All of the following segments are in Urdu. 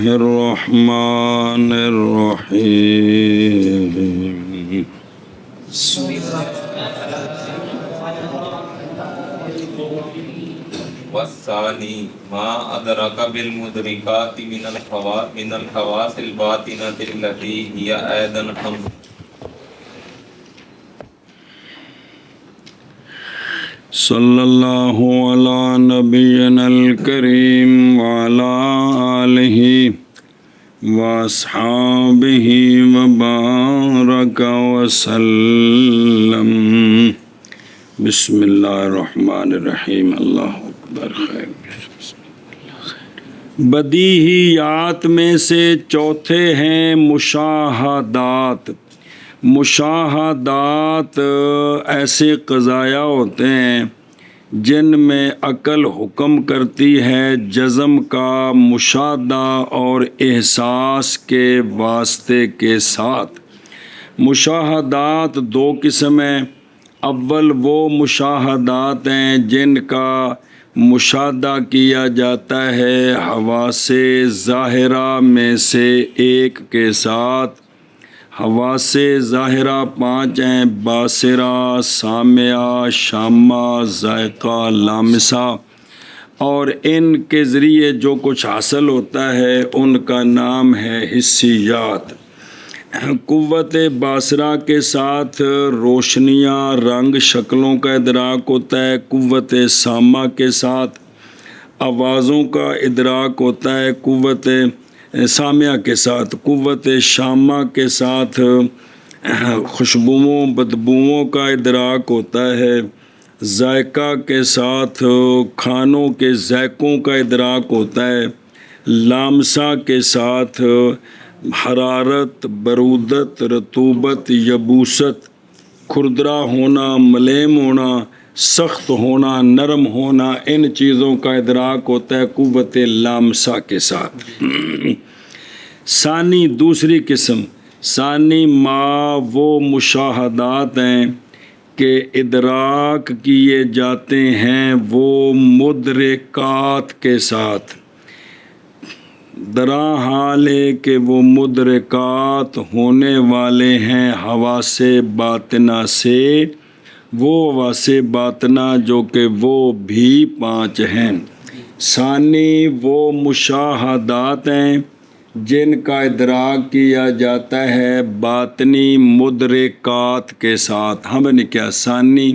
الرحمن الرحيم. والثاني ما أدرك بالمدركات من الحواس الباطنة التي هي أيضا خمس. صلی اللہ علی نبینا الکریم وعلی آلہ واصحابہ وبارک وسلم. بسم اللہ الرحمن الرحیم. اللہ اکبر. خیر. بدیہیات میں سے چوتھے ہیں مشاہدات. مشاہدات ایسے قضایا ہوتے ہیں جن میں عقل حکم کرتی ہے جزم کا مشاہدہ اور احساس کے واسطے کے ساتھ. مشاہدات دو قسم ہیں. اول وہ مشاہدات ہیں جن کا مشاہدہ کیا جاتا ہے حواس ظاہرہ میں سے ایک کے ساتھ. حواس ظاہرہ 5 ہیں: باصرہ، سامعہ، شامہ، ذائقہ، لامسہ. اور ان کے ذریعے جو کچھ حاصل ہوتا ہے ان کا نام ہے حسیات. قوت باصرہ کے ساتھ روشنیاں، رنگ، شکلوں کا ادراک ہوتا ہے. قوت سامع کے ساتھ آوازوں کا ادراک ہوتا ہے. قوت سامعہ کے ساتھ. قوت شامہ کے ساتھ خوشبوؤں، بدبوؤں کا ادراک ہوتا ہے. ذائقہ کے ساتھ کھانوں کے ذائقوں کا ادراک ہوتا ہے. لامسہ کے ساتھ حرارت، برودت، رطوبت، یبوست، کھردرا ہونا، ملیم ہونا، سخت ہونا، نرم ہونا، ان چیزوں کا ادراک ہوتا ہے قوت لامسہ کے ساتھ. ثانی دوسری قسم. ثانی ما وہ مشاہدات ہیں کہ ادراک کیے جاتے ہیں وہ مدرکات کے ساتھ. درا حال ہے کہ وہ مدرکات ہونے والے ہیں حواس باطنہ سے. وہ حواس باطنہ جو کہ وہ بھی 5 ہیں. ثانی وہ مشاہدات ہیں جن کا ادراک کیا جاتا ہے باطنی مدرکات کے ساتھ. ہم نے کیا ثانی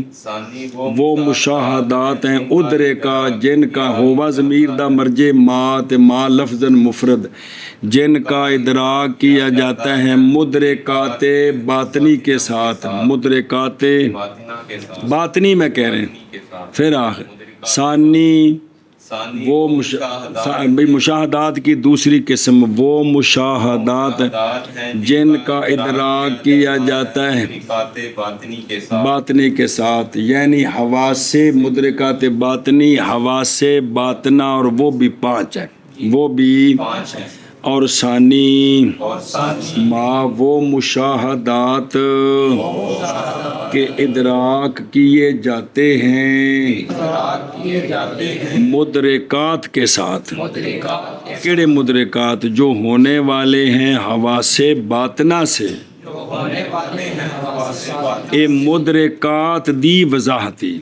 وہ مشاہدات ہیں ادرکا جن کا ہوا ضمیر دا مرجع ما لفظ مفرد، جن کا ادراک کیا جاتا ہے مدرکات باطنی کے ساتھ. مدرکات باطنی میں کہہ رہے ہیں. پھر آخر ثانی وہ مشاہدات کی دوسری قسم وہ مشاہدات جن کا ادراک کیا جاتا ہے باطنی کے ساتھ، یعنی حواس مدرکات باطنی، حواس باطنہ، اور وہ بھی 5 ہیں. وہ بھی اور ثانی ما وہ مشاہدات کے ادراک کیے جاتے ہیں مدرکات کے ساتھ. کیڑے مدرکات؟ جو ہونے والے ہیں حواس باطنہ سے. اے مدرکات دی وضاحتی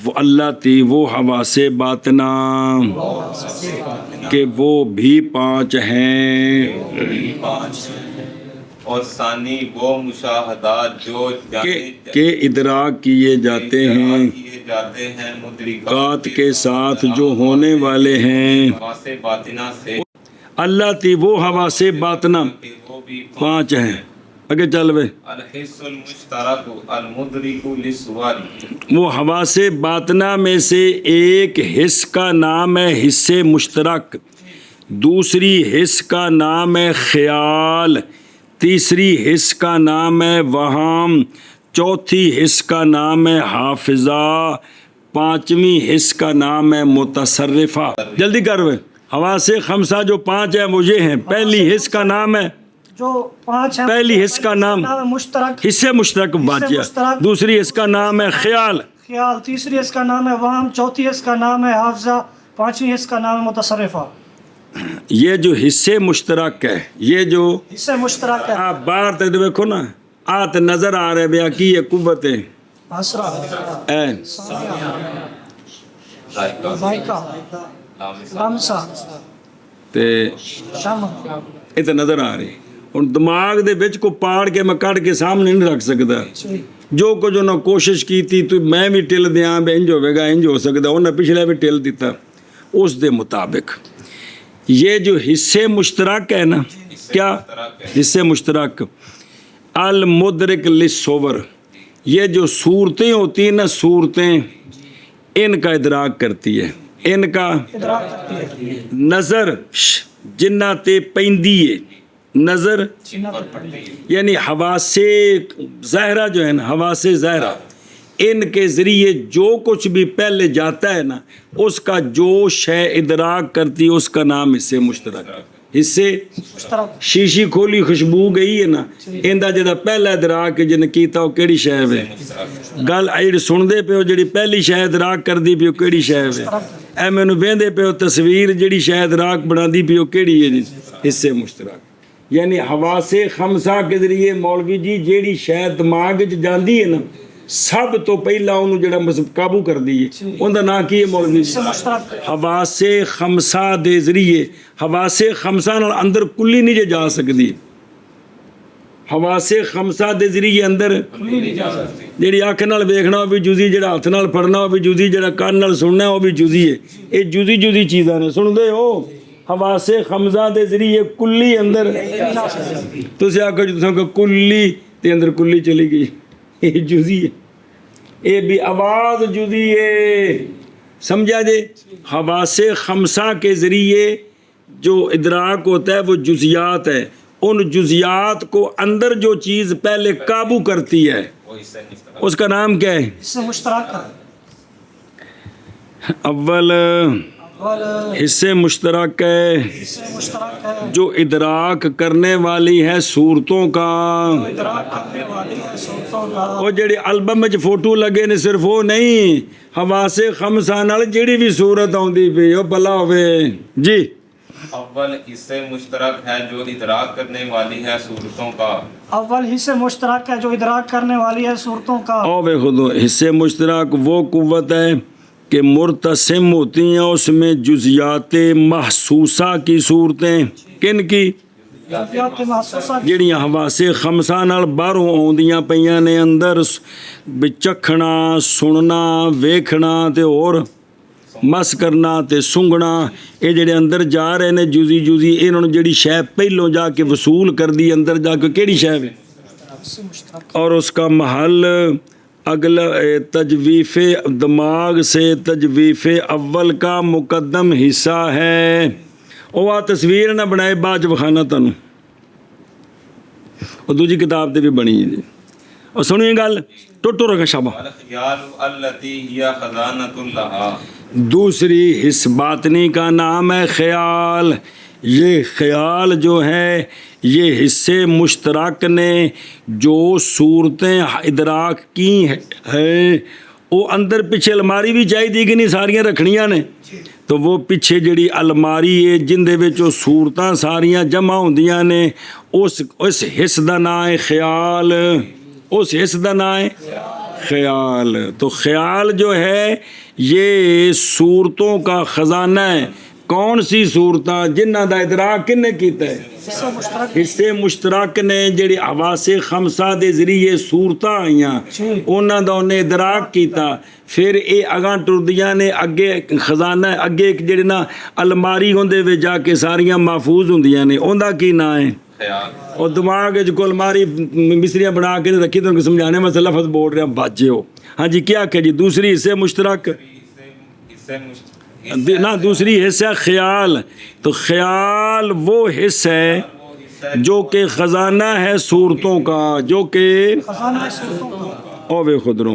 وہ اللہ تی وہ حواس باطنہ کہ وہ بھی 5 ہیں. اور ثانی وہ مشاہدات جو کہ ادراک کیے جاتے ہیں مدرکات کے ساتھ جو ہونے والے ہیں حواس باطنہ سے. اللہ تی وہ حواس باطنہ 5 ہیں. اگے چل بے. الحس المشترک المدرک للصور. وہ حواس باطنہ میں سے ایک حس کا نام ہے حس مشترک، دوسری حس کا نام ہے خیال، تیسری حس کا نام ہے وہم، چوتھی حس کا نام ہے حافظہ، 5ویں حس کا نام ہے متصرفہ. جلدی کر بے. حواس خمسہ جو 5 ہیں وہ یہ ہیں. پہلی حس کا نام ہے جو 5 ہیں. پہلی حس کا نام مشترک، حصے مشترک باقی. دوسری حس کا نام ہے خیال. تیسری حس کا نام ہے وہم، چوتھی حس کا نام ہے حافظہ، 5ویں حس کا نام ہے متصرفہ. یہ جو حصے مشترک ہے یہ جو حصے مشترک ہے آپ باہر تے دیکھو نا آت نظر آ رہے بیا کی یہ قوت ہے حسرہ این ذائقہ لمسہ تے شم یہ تو نظر آ رہی ہوں دماغ دے وچ کو پاڑ کے میں کٹ کے سامنے نہیں رکھ سکتا جو کچھ انہوں کوشش کی تھی تو میں بھی ٹل دیاں بے انج ہوئے گا انج ہو سکتا انہیں پچھلے بھی ٹل دیتا اس دے مطابق یہ جو حصے مشترک ہے نا کیا حصے مشترک المدرک للصور یہ جو صورتیں ہوتی ہیں نا صورتیں ان کا ادراک کرتی ہے ان کا ادراک کرتی ہے نظر جنہ تے پیندی ہے نظر یعنی حواس ظاہرہ جو ہے نا حواس ظاہرہ ان کے ذریعے جو کچھ بھی پہلے جاتا ہے نا اس کا جو شے ادراک کرتی ہے اس کا نام حصے مشترک ہے حصے مشترک شیشی کھولی خوشبو گئی ہے نا اندہ جڑا پہلا ادراک جن کیتا وہ کیڑی شے ہے گل ایڑ سن دے پہ جڑی پہلی شے ادراک کر دی پہ کیڑی شے ہے اے مینوں ویندے پہ تصویر جڑی شے ادراک بنا دی پہ کیڑی ہے حصے مشترک یعنی حواس خمسہ کے ذریعے مولوی جی جیڑی شے دماغ وچ جاندی ہے نا سب تو پہلا انہوں جڑا قابو کر دیئے ان دا نا کی ہے مولوی جی حواس خمسہ دے ذریعے حواس خمسہ نال اندر کلی نہیں جا سکتی حواس خمسہ دے ذریعے اندر جڑی آنکھ نال ویکھنا وہ بھی جزی جڑا ہاتھ نال پھڑنا وہ بھی جزی جڑا کان نال سننا وہ بھی جزی ہے یہ جزی جزی چیزاں نے سن دے ہو حواس خمسہ دے ذریعے کلی اندر تسی آکھو جو تساں کلی تے اندر کلی چلی گئی یہ جزی ہے یہ بھی آواز جزی ہے سمجھا جے حواس خمسہ کے ذریعے جو ادراک ہوتا ہے وہ جزیات ہے ان جزیات کو اندر جو چیز پہلے قابو کرتی ہے اس کا نام کیا ہے حصے مشترک اول حصے مشترک ہے حصے مشترک ہے جو ادراک کرنے والی ہے صورتوں کا ادراک کرنے والی ہے صورتوں کا وہ جڑی البم وچ فوٹو لگے نے صرف وہ نہیں حواس خمسہ نال جڑی بھی صورت آندی پئی او بھلا ہوے جی اول حصے مشترک ہے جو ادراک کرنے والی ہے صورتوں کا اول حصے مشترک ہے جو ادراک کرنے والی ہے صورتوں کا او بے خودو حصے مشترک وہ قوت ہے کہ مرتسم ہوتی ہیں اس میں جزیات محسوسہ کی صورتیں کن کی کیفیات محسوسہ جڑیاں حواس خمسہ نال باہروں آندیاں پیاں نے اندر چکھنا سننا ویکھنا تے اور مس کرنا تے سنگنا یہ جڑے اندر جا رہے نے جزی جزی انہوں نے جڑی شے پہلوں جا کے وصول کر دی اندر جا کے کیڑی شے ہے حصے مشترک اور اس کا محل اگلا تجویف دماغ سے تجویف اول کا مقدم حصہ ہے وہ آ تصویر نہ بنائے بعد بخانا تنوں اور دوسری کتاب تے بھی بنی ہے جی اور سنیے گل ٹوٹو رکھا شابہ الخیال التی ہی خزانۃ اللہ دوسری حص باطنی کا نام ہے خیال یہ خیال جو ہے یہ حصے مشترک نے جو صورتیں ادراک کی ہیں وہ اندر پیچھے الماری بھی چاہیے کہ نہیں ساریاں رکھنیاں نے تو وہ پیچھے جڑی الماری ہے جن دے وچ صورتاں ساریاں جمع ہوندیاں نے اس حص دا نام ہے خیال اس حص دا نام ہے خیال تو خیال جو ہے یہ صورتوں کا خزانہ ہے کون سی صورتاں جنہ دا ادراک کنے کیتا ہے حصے مشترک حصے مشترک نے جڑی حواس خمسہ دے ذریعے صورتاں آئیاں انہاں دا انہیں ادراک کیتا پھر اے اگاں ٹردیاں نے اگے خزانہ اگے ایک جڑی نا الماری ہوندے وچ جا کے ساریاں محفوظ ہوندیاں نے اوندا کی نام ہے خیال اور دماغ وچ کو الماری مصریاں بنا کے رکھی تو سمجھانے میں لفظ بول رہا باجے ہو ہاں جی کیا کہ جی دوسری حصے مشترک حصے مشترک نہ دوسری حصہ خیال تو خیال وہ حصہ ہے جو کہ خزانہ ہے صورتوں کا جو کہ خزانہ صورتوں کا اوے خود رو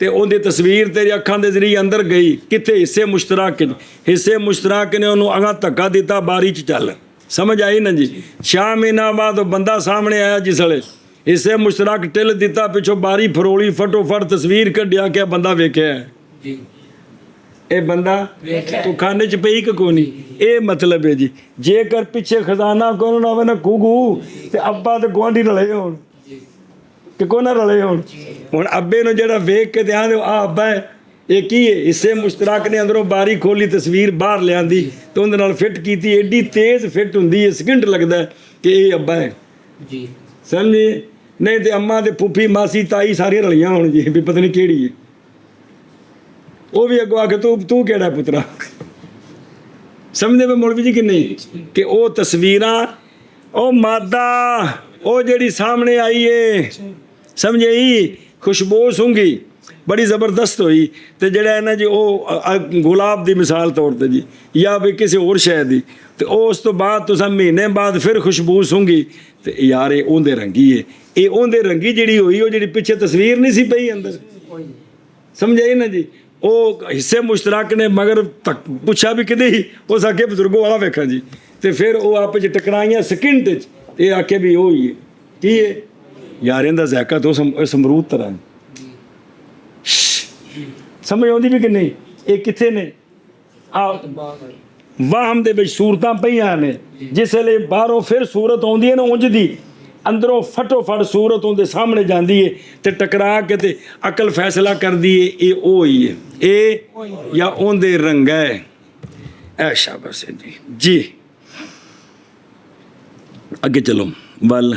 ਤੇ ਉਹਦੀ ਤਸਵੀਰ ਤੇਰੀ ਅੱਖਾਂ ਦੇ ਜ਼ਰੀਏ ਅੰਦਰ ਗਈ, ਕਿੱਥੇ? ਹਿੱਸੇ ਮੁਸ਼ਤਰਕ ਨੇ। ਹਿੱਸੇ ਮੁਸ਼ਤਰਕ ਨੇ ਉਹਨੂੰ ਅਗਾਂ ਧੱਕਾ ਦਿੱਤਾ, ਬਾਰੀ 'ਚ ਚੱਲ। ਸਮਝ ਆਈ ਨਾ ਜੀ? 6 ਮਹੀਨਾ ਬਾਅਦ ਉਹ ਬੰਦਾ ਸਾਹਮਣੇ ਆਇਆ, ਜਿਸ ਵੇਲੇ ਹਿੱਸੇ ਮੁਸ਼ਤਰਕ ਟਿਲ ਦਿੱਤਾ, ਪਿੱਛੋਂ ਬਾਰੀ ਫਰੋਲੀ, ਫਟੋਫਟ ਤਸਵੀਰ ਕੱਢਿਆ ਕਿ ਬੰਦਾ ਵੇਖਿਆ ਜੀ, ਇਹ ਬੰਦਾ ਤੂੰ ਖਾਨੇ 'ਚ ਪਈ ਕਿ ਕੋਈ ਨਹੀਂ। ਇਹ ਮਤਲਬ ਹੈ ਜੀ, ਜੇਕਰ ਪਿੱਛੇ ਖਜ਼ਾਨਾ ਕੋਈ ਨਾ ਹੋਵੇ ਨਾ ਗੂਗੂ, ਤੇ ਅੱਬਾ ਤੇ ਗੁਆਂਢੀ ਰਲੇ ਹੋਣ ਕਿ ਕੋ ਨਾ ਰਲੇ ਹੋਣ। ਹੁਣ ਅੱਬੇ ਨੂੰ ਜਿਹੜਾ ਵੇਖ ਕੇ ਧਿਆਨ ਦਿਓ, ਆ ਅੱਬਾ ਹੈ, ਇਹ ਕੀ ਹੈ? ਹਿੱਸੇ ਮੁਸ਼ਤਰਕ ਨੇ ਅੰਦਰੋਂ ਬਾਰੀ ਖੋਲੀ, ਤਸਵੀਰ ਬਾਹਰ ਲਿਆਂਦੀ ਤੇ ਉਹਦੇ ਨਾਲ ਫਿੱਟ ਕੀਤੀ। ਐਡੀ ਤੇਜ਼ ਫਿੱਟ ਹੁੰਦੀ ਹੈ, ਸਕਿੰਟ ਲੱਗਦਾ ਕਿ ਇਹ ਅੱਬਾ ਹੈ ਜੀ। ਸਮਝੇ? ਨਹੀਂ ਤੇ ਅੰਮਾ ਤੇ ਫੁੱਫੀ ਮਾਸੀ ਤਾਈ ਸਾਰੀਆਂ ਰਲੀਆਂ ਹੋਣ ਜੀ, ਵੀ ਪਤਾ ਨਹੀਂ ਕਿਹੜੀ ਹੈ। ਉਹ ਵੀ ਅੱਗੋਂ ਆ ਕੇ ਤੂੰ ਕਿਹੜਾ ਪੁੱਤਰਾ। ਸਮਝਦੇ ਪਏ ਮੌਲਵੀ ਜੀ ਕਿ ਨਹੀਂ? ਕਿ ਉਹ ਤਸਵੀਰਾਂ, ਉਹ ਮਾਦਾ, ਉਹ ਜਿਹੜੀ ਸਾਹਮਣੇ ਆਈ ਹੈ, ਸਮਝੇ? ਖੁਸ਼ਬੂ ਸੁੰਘੀ ਬੜੀ ਜ਼ਬਰਦਸਤ ਹੋਈ, ਤੇ ਜਿਹੜਾ ਹੈ ਨਾ ਜੀ ਉਹ ਗੁਲਾਬ ਦੀ ਮਿਸਾਲ ਤੌਰ 'ਤੇ ਜੀ, ਜਾਂ ਵੀ ਕਿਸੇ ਹੋਰ ਸ਼ੈ ਦੀ, ਤੇ ਉਹ ਉਸ ਤੋਂ ਬਾਅਦ ਤੁਸੀਂ ਮਹੀਨੇ ਬਾਅਦ ਫਿਰ ਖੁਸ਼ਬੂ ਸੁੰਘੀ, ਤੇ ਯਾਰ ਇਹ ਉਹਦੇ ਰੰਗੀ ਹੈ। ਇਹ ਉਹਦੇ ਰੰਗੀ ਜਿਹੜੀ ਹੋਈ, ਉਹ ਜਿਹੜੀ ਪਿੱਛੇ ਤਸਵੀਰ ਨਹੀਂ ਸੀ ਪਈ ਅੰਦਰ। ਸਮਝਾਈ ਨਾ ਜੀ? ਉਹ ਹਿੱਸੇ ਮੁਸ਼ਤਰਕ ਨੇ ਮਗਰ ਪੁੱਛਿਆ ਵੀ ਕਿਤੇ ਹੀ, ਉਸ ਅੱਗੇ ਬਜ਼ੁਰਗੋ ਵਾਲਾ ਵੇਖਾਂ ਜੀ, ਤੇ ਫਿਰ ਉਹ ਆਪਸ 'ਚ ਟਕਰਾਈਆਂ ਸਕਿੰਟ 'ਚ। ਇਹ ਆਖੇ ਵੀ ਉਹ ਹੀ ਹੈ। ਕੀ ਹੈ ਯਾਰ? ਇਹਦਾ ਜ਼ਾਇਕਾ ਤੋਂ ਸਮਰੂਦ ਤਰ੍ਹਾਂ। ਸਮਝ ਆਉਂਦੀ ਵੀ ਕਿ ਨਹੀਂ? ਇਹ ਕਿੱਥੇ ਨੇ? ਆ ਵਾਹਮ ਦੇ ਵਿੱਚ ਸੂਰਤਾਂ ਪਈਆਂ ਨੇ, ਜਿਸ ਵੇਲੇ ਬਾਹਰੋਂ ਫਿਰ ਸੂਰਤ ਆਉਂਦੀ ਹੈ ਨਾ ਉਂਝ ਦੀ, ਅੰਦਰੋਂ ਫਟੋਫਟ ਸੂਰਤ ਉਹਦੇ ਸਾਹਮਣੇ ਜਾਂਦੀ ਹੈ ਤੇ ਟਕਰਾ ਕੇ ਤੇ ਅਕਲ ਫੈਸਲਾ ਕਰਦੀ ਹੈ ਇਹ ਉਹ ਹੀ ਹੈ, ਇਹ ਜਾਂ ਉਹਦੇ ਰੰਗ ਹੈ। ਐ ਸ਼ਾਬਾਸ਼ ਹੈ ਜੀ। ਜੀ ਅੱਗੇ ਚਲੋ। ਵਲ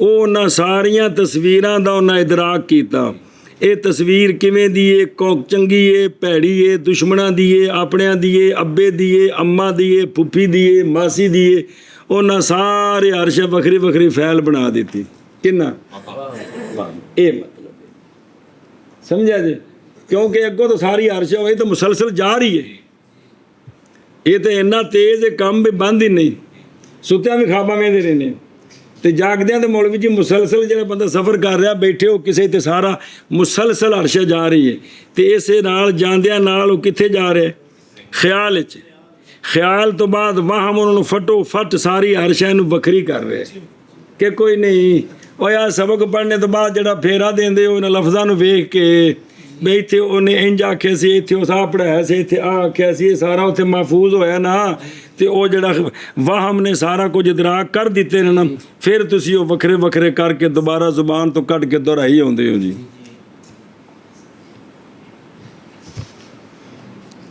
ਉਹਨਾਂ ਸਾਰੀਆਂ ਤਸਵੀਰਾਂ ਦਾ ਉਹਨਾਂ ਇਦਰਾਕ ਕੀਤਾ। ਇਹ ਤਸਵੀਰ ਕਿਵੇਂ ਦੀ ਏ? ਚੰਗੀ ਏ, ਭੈੜੀ ਏ, ਦੁਸ਼ਮਣਾਂ ਦੀ ਏ, ਆਪਣਿਆਂ ਦੀ ਏ, ਅੱਬੇ ਦੀ ਏ, ਅੰਮਾ ਦੀ ਏ, ਫੁੱਫੀ ਦੀ ਏ, ਮਾਸੀ ਦੀ ਏ। ਉਹਨਾਂ ਸਾਰੇ ਅਰਸ਼ ਵੱਖਰੀ ਵੱਖਰੀ ਫੈਲ ਬਣਾ ਦਿੱਤੀ। ਕਿੰਨਾ? ਇਹ ਮਤਲਬ ਸਮਝਿਆ ਜੀ? ਕਿਉਂਕਿ ਅੱਗੋਂ ਤਾਂ ਸਾਰੀ ਅਰਸ਼ ਹੋਈ ਤਾਂ ਮੁਸਲਸਲ ਜਾ ਰਹੀ ਹੈ। ਇਹ ਤਾਂ ਇੰਨਾ ਤੇਜ਼ ਕੰਮ ਵੀ ਬੰਦ ਹੀ ਨਹੀਂ। ਸੁੱਤਿਆਂ ਵੀ ਖਾਬਾਂ ਵੇਂਦੇ ਰਹਿੰਦੇ ਤੇ ਜਾਗਦਿਆਂ ਤੇ ਮੌਲਵੀ ਜੀ ਮੁਸਲਸਲ ਜਿਹੜਾ ਬੰਦਾ ਸਫ਼ਰ ਕਰ ਰਿਹਾ, ਬੈਠੇ ਹੋ ਕਿਸੇ ਤੇ ਸਾਰਾ ਮੁਸਲਸਲ ਅਰਸ਼ ਜਾ ਰਹੀ ਹੈ। ਤੇ ਇਸੇ ਨਾਲ ਜਾਂਦਿਆਂ ਨਾਲ ਉਹ ਕਿੱਥੇ ਜਾ ਰਿਹਾ? ਖਿਆਲ 'ਚ। ਖਿਆਲ ਤੋਂ ਬਾਅਦ ਵਾਹਮ ਉਹਨਾਂ ਨੂੰ ਫਟੋ ਫਟ ਸਾਰੀ ਅਰਸ਼ਾਂ ਨੂੰ ਵੱਖਰੀ ਕਰ ਰਿਹਾ ਕਿ ਕੋਈ ਨਹੀਂ। ਉਹ ਆ ਸਬਕ ਪੜ੍ਹਨੇ ਤੋਂ ਬਾਅਦ ਜਿਹੜਾ ਫੇਰਾ ਦਿੰਦੇ ਹੋ ਇਹਨਾਂ ਲਫ਼ਜ਼ਾਂ ਨੂੰ ਵੇਖ ਕੇ ਵੀ ਇੱਥੇ ਉਹਨੇ ਇੰਜ ਆਖਿਆ ਸੀ, ਇੱਥੇ ਉਹ ਸਾਹ ਪੜਾਇਆ ਸੀ, ਇੱਥੇ ਆ ਆਖਿਆ ਸੀ, ਇਹ ਸਾਰਾ ਉੱਥੇ ਮਹਿਫੂਜ਼ ਹੋਇਆ ਨਾ। ਤੇ ਉਹ ਜਿਹੜਾ ਵਾਹਮ ਨੇ ਸਾਰਾ ਕੁਝ ਇਦਰਾਕ ਕਰ ਦਿੱਤੇ ਨੇ ਨਾ, ਫਿਰ ਤੁਸੀਂ ਉਹ ਵੱਖਰੇ ਵੱਖਰੇ ਕਰਕੇ ਦੁਬਾਰਾ ਜ਼ੁਬਾਨ ਤੋਂ ਕੱਢ ਕੇ ਦੁਹਰਾਈ ਆਉਂਦੇ ਹੋ ਜੀ।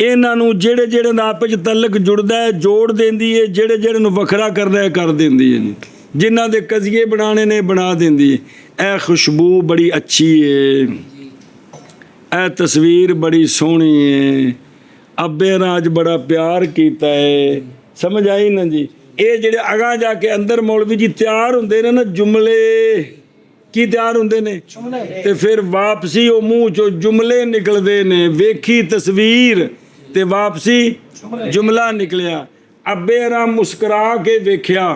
ਇਹਨਾਂ ਨੂੰ ਜਿਹੜੇ ਜਿਹੜੇ ਨਾਲ ਆਪਸ ਵਿੱਚ ਤਲਕ ਜੁੜਦਾ ਹੈ ਜੋੜ ਦਿੰਦੀ ਹੈ, ਜਿਹੜੇ ਜਿਹੜੇ ਨੂੰ ਵੱਖਰਾ ਕਰਨਾ ਹੈ ਕਰ ਦਿੰਦੀ ਹੈ ਜੀ। ਜਿਨ੍ਹਾਂ ਦੇ ਕਜ਼ੀਏ ਬਣਾਣੇ ਨੇ ਬਣਾ ਦਿੰਦੀ ਹੈ। ਇਹ ਖੁਸ਼ਬੂ ਬੜੀ ਅੱਛੀ ਹੈ, ਇਹ ਤਸਵੀਰ ਬੜੀ ਸੋਹਣੀ ਹੈ, ਅੱਬੇ ਰਾਜ ਬੜਾ ਪਿਆਰ ਕੀਤਾ ਹੈ। ਸਮਝ ਆਈ ਨਾ ਜੀ? ਇਹ ਜਿਹੜੇ ਅਗਾਂਹ ਜਾ ਕੇ ਅੰਦਰ ਮੌਲਵੀ ਜੀ ਤਿਆਰ ਹੁੰਦੇ ਨੇ ਨਾ, ਜੁਮਲੇ ਕੀ ਤਿਆਰ ਹੁੰਦੇ ਨੇ, ਤੇ ਫਿਰ ਵਾਪਸੀ ਉਹ ਮੂੰਹ ਚੋਂ ਜੁਮਲੇ ਨਿਕਲਦੇ ਨੇ। ਵੇਖੀ ਤਸਵੀਰ ਤੇ ਵਾਪਸੀ ਜੁਮਲਾ ਨਿਕਲਿਆ। ਅੱਬੇ ਰਾਮ ਮੁਸਕਰਾ ਕੇ ਵੇਖਿਆ,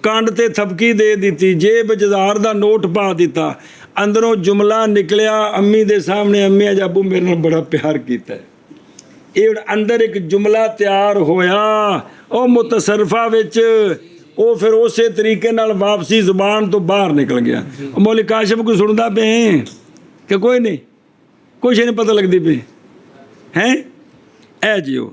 ਕੰਡ ਤੇ ਥਪਕੀ ਦੇ ਦਿੱਤੀ, ਜੇਬ 'ਚ ਦਾ ਨੋਟ ਪਾ ਦਿੱਤਾ, ਅੰਦਰੋਂ ਜੁਮਲਾ ਨਿਕਲਿਆ ਅੰਮੀ ਦੇ ਸਾਹਮਣੇ, ਅੰਮੀ ਅੱਜ ਅੱਬੂ ਮੇਰੇ ਨਾਲ ਬੜਾ ਪਿਆਰ ਕੀਤਾ। ਇਹ ਅੰਦਰ ਇੱਕ ਜੁਮਲਾ ਤਿਆਰ ਹੋਇਆ ਉਹ ਮੁਤਸਰਫਾ ਵਿੱਚ, ਉਹ ਫਿਰ ਉਸੇ ਤਰੀਕੇ ਨਾਲ ਵਾਪਸੀ ਜ਼ੁਬਾਨ ਤੋਂ ਬਾਹਰ ਨਿਕਲ ਗਿਆ। ਮੌਲੀ ਕਾਸ਼ਿਫ ਕੋਈ ਸੁਣਦਾ ਪਏ ਕਿ ਕੋਈ ਨਹੀਂ? ਕੁਛ ਨਹੀਂ ਪਤਾ ਲੱਗਦੀ ਪਈ ਹੈ। ਇਹ ਜੀ ਉਹ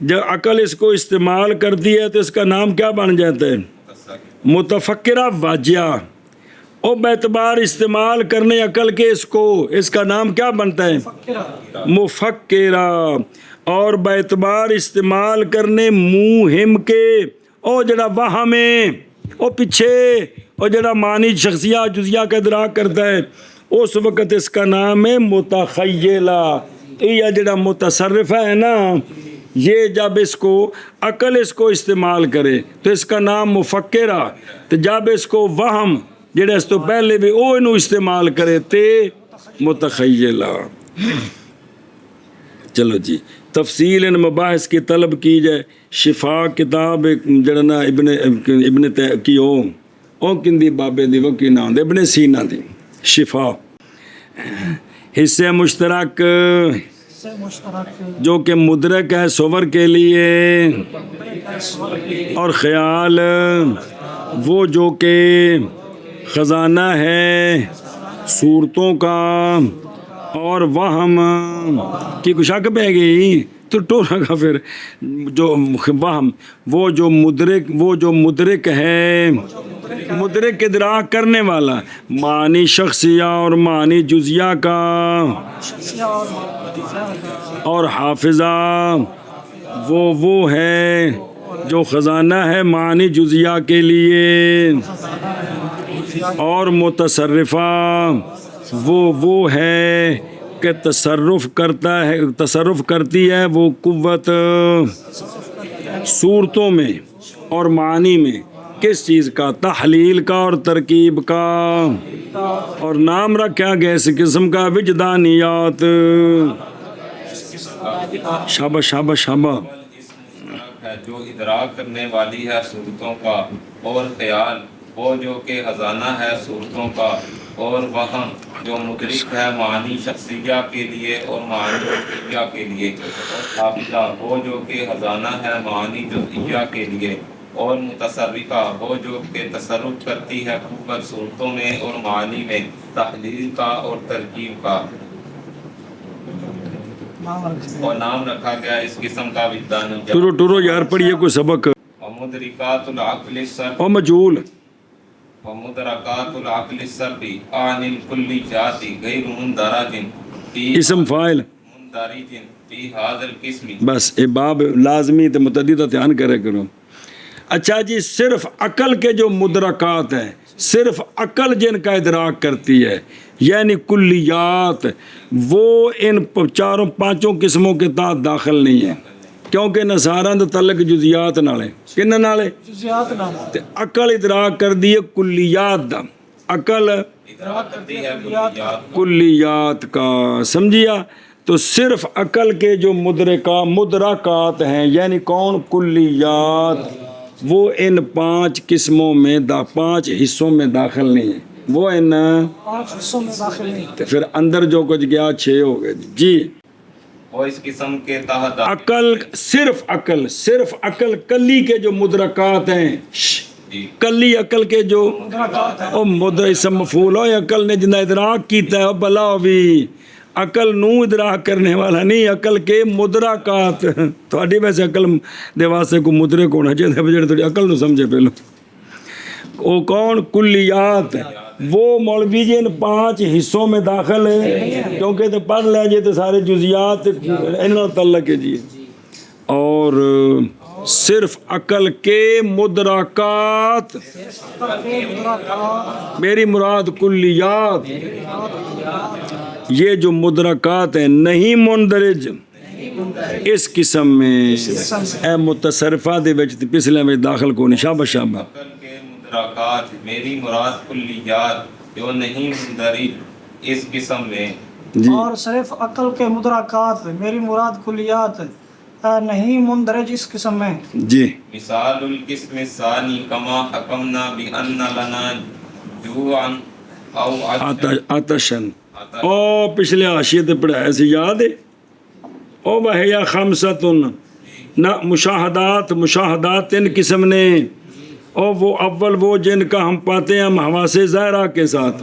جب عقل اس کو استعمال کرتی ہے تو اس کا نام کیا بن جاتا ہے؟ متفکرہ واجیہ. اور باعتبار استعمال کرنے عقل کے اس کا نام کیا بنتا ہے؟ مفکرہ. اور باعتبار استعمال کرنے موہم کے اور جڑا وہم ہے اور پیچھے اور جڑا معنی شخصیہ جزیہ کا ادراک کرتا ہے اس وقت اس کا نام ہے متخیلہ. تو یہ جڑا متصرفہ ہے نا یہ جب اس کو عقل اس کو استعمال کرے تو اس کا نام مفکرہ. تو جب اس کو وہم جڑا اس تو پہلے بھی وہ انہوں استعمال کرے تے متخیلہ. چلو جی تفصیل ان مباحث کی طلب کی جائے. شفا کتاب جڑنا ابن کی او کندی بابے دی وہ کی نام دے ابن سینا دی شفا. حصے مشترک جو کہ مدرک ہے صور کے لیے اور خیال وہ جو کہ خزانہ ہے صورتوں کا اور وہم کی کچھ شک پہ گئی تو ٹورا کا پھر جو وہم وہ جو مدرک ہے مدرک ادراک کرنے والا معنی شخصیہ اور معنی جزیہ کا اور حافظہ وہ ہے جو خزانہ ہے معنی جزیہ کے لیے اور متصرفہ وہ ہے کہ تصرف کرتی ہے وہ قوت صورتوں میں اور معنی میں کس چیز کا؟ تحلیل کا اور ترکیب کا. اور نام رکھا گیا اس قسم کا وجدانیات. شابہ شابہ شابہ. ہے جو ادراک کرنے والی ہے صورتوں کا اور خیال وہ جو کہ خزانہ ہے صورتوں کا اور وہم جو مدرک ہے معنی شخصیہ کے لیے اور معنی جزیہ کے لیے اور حافظہ وہ جو کہ خزانہ ہے معنی جزیہ کے لیے اور متصرفہ وہ جو کہ تصرف کرتی ہے قوت صورتوں میں اور معنی میں تحلیل کا اور ترکیب کا. اور نام رکھا گیا اس قسم کا وجدان ٹورو یار پڑھیے کوئی سبق. ومدرکات العقل السرد اور مجھول ومدرکات العقل السرد عن الکلیات غیر مندرج اسم فاعل مندرج فی هذا القسم. بس یہ باب لازمی تے متعدد دھیان کرے کرو. اچھا جی صرف عقل کے جو مدرکات ہیں صرف عقل جن کا ادراک کرتی ہے یعنی کلیات وہ ان چاروں پانچوں قسموں کے تحت داخل نہیں ہیں کیونکہ نصاراں دا تعلق جزیات نالے کن نالے جزیات نال تے عقل ادراک کر دی ہے کلیات دا. عقل ادراک کرتی ہے کلیات کا سمجھیا. تو صرف عقل کے جو مدرکات ہیں یعنی کون کلیات وہ ان پانچ قسموں میں پانچ حصوں میں داخل نہیں ہیں وہ ان پانچ حصوں میں داخل نہیں. تو پھر اندر جو کچھ گیا 6 ہو گئے جی. وہ اس قسم کے تحت عقل صرف عقل کلی کے جو مدرکات ہیں کلی عقل کے جو اسم مفعول ہو عقل نے جنہ ادراک کیتا ہے بلا بھی عقل نو ادراک کرنے والا نہیں عقل کے مدرکات. تھوڑی ویسے عقل دے واسطے کو مدرک ہونا چاہیے جڑے تھوڑی عقل نو سمجھے پہلو. وہ کون کلیات وہ مولوی جی ان 5 حصوں میں داخل ہے کیونکہ تو پڑھ لیں جی تو سارے جزیات انہوں تعلق ہے جی. اور صرف عقل کے مدرکات میری مراد کلیات یہ جو مدرکات ہیں نہیں مندرج اس قسم میں اے متصرفہ دے وچ پچھلے میں داخل کو نشابہ شابہ. عقل کے مدرکات میری مراد کلیات جو نہیں مندرج اس قسم میں جی. اور صرف عقل کے مدرکات میری مراد کلیات نہیں مندرج اس قسم میں جی. مثال القسم الثانی کما حکمنا بان لنا جوعا او آتشن او پچھلے حاشیے تے پڑھایا سی یاد ہے او وحیا خمسۃن نہ مشاہدات 3 قسم نے او وہ اول وہ جن کا ہم پاتے ہیں ہم حواس ظاہرہ کے ساتھ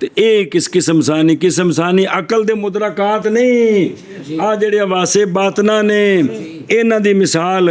ਤੇ ਇਹ ਕਿਸਮ ਸਾਨੀ ਅਕਲ ਦੇ ਮੁਦਰਕਾਤ ਨਹੀਂ, ਆ ਜਿਹੜੇ ਹਵਾਸੇ ਬਾਤਨਾ ਨੇ ਇਹਨਾਂ ਦੀ ਮਿਸਾਲ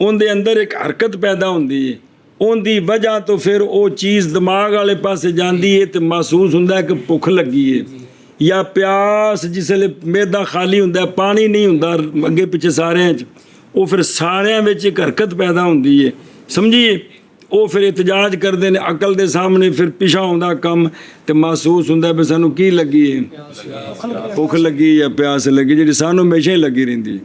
ਉਹਦੇ ਅੰਦਰ ਇੱਕ ਹਰਕਤ ਪੈਦਾ ਹੁੰਦੀ ਹੈ, ਉਹਦੀ ਵਜ੍ਹਾ ਤੋਂ ਫਿਰ ਉਹ ਚੀਜ਼ ਦਿਮਾਗ ਵਾਲੇ ਪਾਸੇ ਜਾਂਦੀ ਹੈ ਤੇ ਮਹਿਸੂਸ ਹੁੰਦਾ ਹੈ ਕਿ ਭੁੱਖ ਲੱਗੀ ਹੈ ਜਾਂ ਪਿਆਸ। ਜਿਸ ਵੇਲੇ ਮੈਦਾ ਖਾਲੀ ਹੁੰਦਾ, ਪਾਣੀ ਨਹੀਂ ਹੁੰਦਾ ਅੱਗੇ ਪਿੱਛੇ ਸਾਰਿਆਂ 'ਚ, ਉਹ ਫਿਰ ਸਾਰਿਆਂ ਵਿੱਚ ਇੱਕ ਹਰਕਤ ਪੈਦਾ ਹੁੰਦੀ ਹੈ, ਸਮਝੀਏ। ਉਹ ਫਿਰ ਇਤਜਾਜ ਕਰਦੇ ਨੇ ਅਕਲ ਦੇ ਸਾਹਮਣੇ, ਫਿਰ ਪਿਛਾ ਆਉਂਦਾ ਕੰਮ ਤੇ ਮਹਿਸੂਸ ਹੁੰਦਾ ਵੀ ਸਾਨੂੰ ਕੀ ਲੱਗੀ ਹੈ, ਭੁੱਖ ਲੱਗੀ ਜਾਂ ਪਿਆਸ ਲੱਗੀ, ਜਿਹੜੀ ਸਾਨੂੰ ਹਮੇਸ਼ਾ ਹੀ ਲੱਗੀ ਰਹਿੰਦੀ ਹੈ।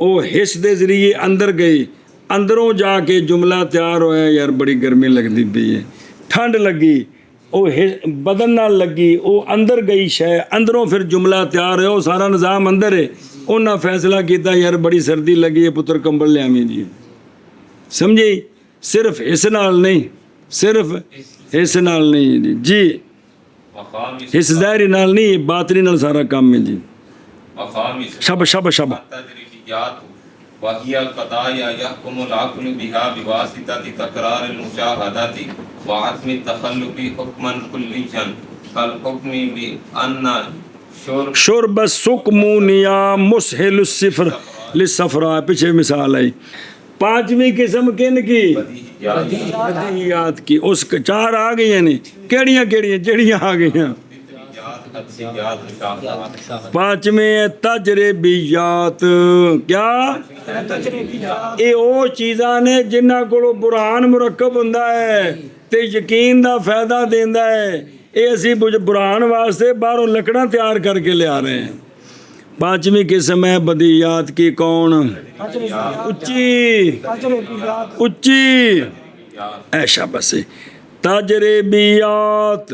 ਉਹ ਹਿੱਸ ਦੇ ਜ਼ਰੀਏ ਅੰਦਰ ਗਈ, ਅੰਦਰੋਂ ਜਾ ਕੇ ਜੁਮਲਾ ਤਿਆਰ ਹੋਇਆ ਯਾਰ ਬੜੀ ਗਰਮੀ ਲੱਗਦੀ ਪਈ ਹੈ, ਠੰਡ ਲੱਗੀ, ਉਹ ਬਦਨ ਨਾਲ ਲੱਗੀ, ਉਹ ਅੰਦਰ ਗਈ ਸ਼ੈ, ਅੰਦਰੋਂ ਫਿਰ ਜੁਮਲਾ ਤਿਆਰ ਹੋਇਆ, ਉਹ ਸਾਰਾ ਨਿਜ਼ਾਮ ਅੰਦਰ ਹੈ। ਉਹਨਾਂ ਫੈਸਲਾ ਕੀਤਾ ਯਾਰ ਬੜੀ ਸਰਦੀ ਲੱਗੀ ਹੈ ਪੁੱਤਰ ਕੰਬਲ ਲਿਆਵੀਂ ਜੀ, ਸਮਝੀ। ਸਿਰਫ ਹਿੱਸ ਨਾਲ ਨਹੀਂ, ਸਿਰਫ ਹਿੱਸ ਨਾਲ ਨਹੀਂ ਜੀ, ਹਿੱਸ ਜ਼ਾਹਿਰੀ ਨਾਲ ਨਹੀਂ, ਬਾਤਨੀ ਨਾਲ ਸਾਰਾ ਕੰਮ ਹੈ ਜੀ। ਸ਼ਬ ਸ਼ਬ ਸ਼ਬ وهي القضايا يحكم العقل بها بواسطة تكرار المشاهدات وعدم التخلف حكما كليا كالحكم بأن شرب السقمونیا مسهل السفر للسفراء۔ پیچھے مثال آئی پانچویں قسم کن کی، بدیہیات کی۔ اس چار آ گئی ہیں، کیڑیاں کیڑیاں جڑیاں آ گئی ہیں۔ پانچویں تجربیات، کیا یہ وہ چیزاں نے جنہاں کو برہان مرکب ہوندا ہے تے یقین دا فائدہ دیندا ہے، یہ اسی برہان واسطے باہروں لکڑاں تیار کر کے لے آ رہے ہیں۔ پانچویں قسم ہے بدیہیات کی، کون؟ اچھی اچھی ایشا بس تجربیات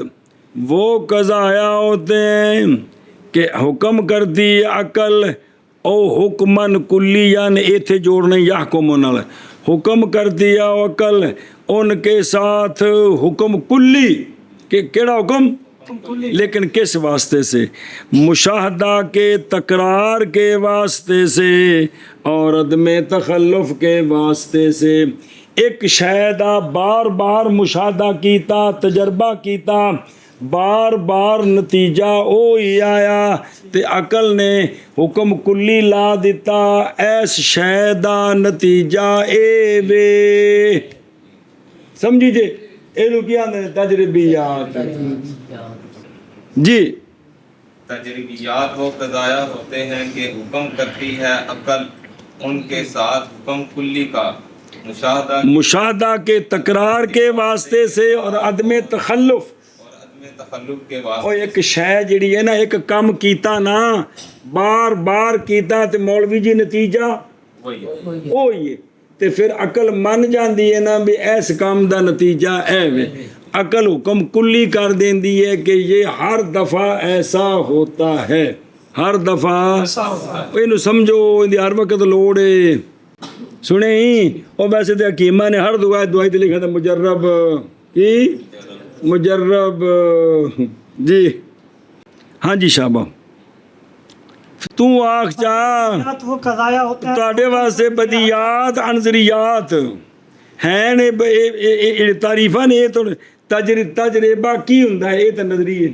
وہ قضایا ہوتے ہیں کہ حکم کرتی عقل او حکمن کلیان، ایتھے جوڑنے یحکمون، حکم کرتی ہے عقل ان کے ساتھ حکم کلی، کہ کیڑا حکم؟ لیکن کس واسطے سے؟ مشاہدہ کے تکرار کے واسطے سے اور عدم تخلف کے واسطے سے۔ ایک شاہدہ بار بار مشاہدہ کیتا، تجربہ کیتا، بار بار نتیجہ وہی آیا تے عقل نے حکم کلی لا دیتا، ایس شاہدہ نتیجہ اے وے، سمجھی جے؟ یہ کیا تجربیات جی۔ تجربیات وہ قضایا ہوتے ہیں کہ حکم کرتی ہے عقل ان کے ساتھ حکم کلی کا مشاہدہ کے تکرار کے واسطے سے اور عدم تخلف کے واسطے۔ اور ایک شے جڑی ہے نا، ایک کام کیتا نا بار بار کیتا تے مولوی جی نتیجہ وہی ہے تے پھر عقل من جاندی ہے نا بھی ایس کام دا نتیجہ اے وے، عقل حکم کلی کر دیندی ہے کہ یہ ہر دفعہ ایسا ہوتا ہے، ہر دفعہ اینو سمجھو، اندی ہر وقت لوڑ ہے۔ سنے ہی اور ویسے تو حکیمہ نے ہر دعائی تے لکھا تھا مجرب کی، مجرب جی ہاں جی شابہ تو آخ چاہ وہ قضایا ہوتے ہیں تاڑے واسطے بدیات انظریات ہیں، تعریفہ نے یہ تو تجربہ کی ہوندا ہے، یہ تو نظریے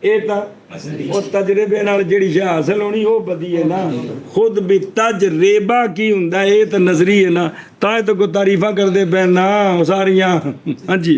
یہ تو تجربے نال جڑی شے حاصل ہونی وہ بدی ہے نا، خود بھی تجربہ کی ہوندا ہے، یہ تو نظریے نا، تاں تو کوئی تعریفہ کر دے پہ نا ساریاں۔ ہاں جی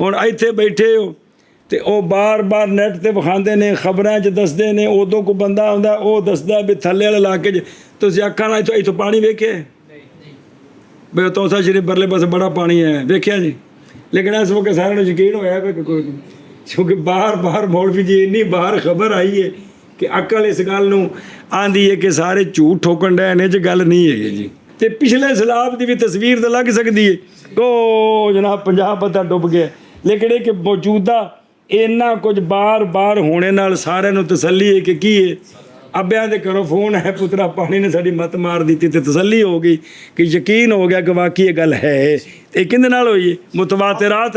ਹੁਣ ਇੱਥੇ ਬੈਠੇ ਹੋ ਤੇ ਉਹ ਬਾਰ-ਬਾਰ ਨੈਟ ਤੇ ਵਿਖਾਉਂਦੇ ਨੇ, ਖਬਰਾਂ 'ਚ ਦੱਸਦੇ ਨੇ, ਉਦੋਂ ਕੋ ਬੰਦਾ ਆਉਂਦਾ ਉਹ ਦੱਸਦਾ ਵੀ ਥੱਲੇ ਵਾਲੇ ਇਲਾਕੇ 'ਚ ਤੁਸੀਂ ਅੱਖਾਂ ਨਾਲ ਇੱਥੋਂ ਪਾਣੀ ਵੇਖਿਆ ਬਈ ਤੋਸਾ ਸ਼ਰੀ ਬਰਲੇ ਪਾਸੇ ਬੜਾ ਪਾਣੀ ਹੈ, ਵੇਖਿਆ ਜੀ। ਲੇਕਿਨ ਇਸ ਵਕਤ ਸਾਰਿਆਂ ਨੂੰ ਯਕੀਨ ਹੋਇਆ ਕਿ ਕੋਈ, ਕਿਉਂਕਿ ਬਾਰ-ਬਾਰ ਮੌਲਵੀ ਜੀ ਇੰਨੀ ਬਾਹਰ ਖਬਰ ਆਈ ਹੈ ਕਿ ਅਕਲ ਇਸ ਗੱਲ ਨੂੰ ਆਂਦੀ ਹੈ ਕਿ ਸਾਰੇ ਝੂਠ ਠੋਕਣ ਡਏ ਨੇ, 'ਚ ਗੱਲ ਨਹੀਂ ਹੈਗੀ ਜੀ। ਤੇ ਪਿਛਲੇ ਸਲਾਬ ਦੀ ਵੀ ਤਸਵੀਰ ਤਾਂ ਲੱਗ ਸਕਦੀ ਹੈ ਕੋ ਜਨਾਬ ਪੰਜਾਬ ਪਤਾ ਡੁੱਬ ਗਿਆ। ਲੇਕਿਨ ਇਹ ਕਿ ਮੌਜੂਦਾ ਇੰਨਾ ਕੁਝ ਬਾਰ-ਬਾਰ ਹੋਣੇ ਨਾਲ ਸਾਰਿਆਂ ਨੂੰ ਤਸੱਲੀ ਹੈ ਕਿ ਕੀ ਹੈ, ਅੱਬਿਆਂ ਦੇ ਘਰੋਂ ਫੋਨ ਹੈ ਪੁੱਤਰਾ ਪਾਣੀ ਨੇ ਸਾਡੀ ਮੱਤ ਮਾਰ ਦਿੱਤੀ, ਤੇ ਤਸੱਲੀ ਹੋ ਗਈ ਕਿ ਯਕੀਨ ਹੋ ਗਿਆ ਕਿ ਵਾਕਈ ਇਹ ਗੱਲ ਹੈ। ਇਹ ਕਿਹਦੇ ਨਾਲ ਹੋਈ ਹੈ? ਮੁਤਵਾਤਿਰਾਤ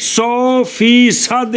100%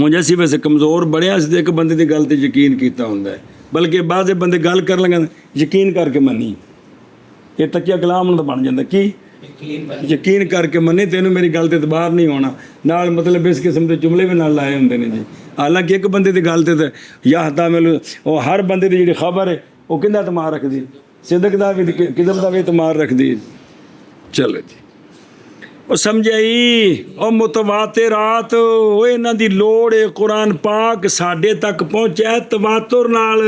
ਹੁਣ ਅਸੀਂ ਵੈਸੇ ਕਮਜ਼ੋਰ ਬੜਿਆ ਅਸੀਂ ਇੱਕ ਬੰਦੇ ਦੀ ਗੱਲ ਤੇ ਯਕੀਨ ਕੀਤਾ ਹੁੰਦਾ ਹੈ, ਬਲਕਿ ਬਾਅਦ ਬੰਦੇ ਗੱਲ ਕਰ ਲੰਗਾ ਯਕੀਨ ਕਰਕੇ ਮੰਨੀ, ਇਹ ਤੱਕਿਆ ਕਲਾਮ ਨਾਲ ਬਣ ਜਾਂਦਾ ਕੀ ਯਕੀਨ ਕਰਕੇ ਮੰਨੇ, ਤੈਨੂੰ ਮੇਰੀ ਗੱਲ ਤੇ ਇਤਬਾਰ ਨਹੀਂ ਹੋਣਾ, ਨਾਲ ਮਤਲਬ ਇਸ ਕਿਸਮ ਦੇ ਜੁਮਲੇ ਵੀ ਨਾਲ ਲਾਏ ਹੁੰਦੇ ਨੇ ਜੀ। ਹਾਲਾਂਕਿ ਇੱਕ ਬੰਦੇ ਦੀ ਗੱਲ ਤੇ ਤਾਂ ਯਾਹਦਾ ਮੈਨੂੰ ਉਹ ਹਰ ਬੰਦੇ ਦੀ ਜਿਹੜੀ ਖਬਰ ਹੈ ਉਹ ਕਿੰਦਾ ਤਮਾਰ ਰੱਖਦੀ, ਸਿਦਕ ਦਾ ਵੀ ਕਿਸਮ ਦਾ ਵੀ ਤਮਾਰ ਰੱਖਦੀ। ਚਲੋ ਜੀ ਉਹ ਸਮਝਾਈ ਉਹ ਮੁਤਵਾਤਿਰਾਤ ਉਹ ਇਹਨਾਂ ਦੀ ਲੋੜ ਹੈ। ਕੁਰਾਨ ਪਾਕ ਸਾਡੇ ਤੱਕ ਪਹੁੰਚਿਆ ਤਵਾਤੁਰ ਨਾਲ,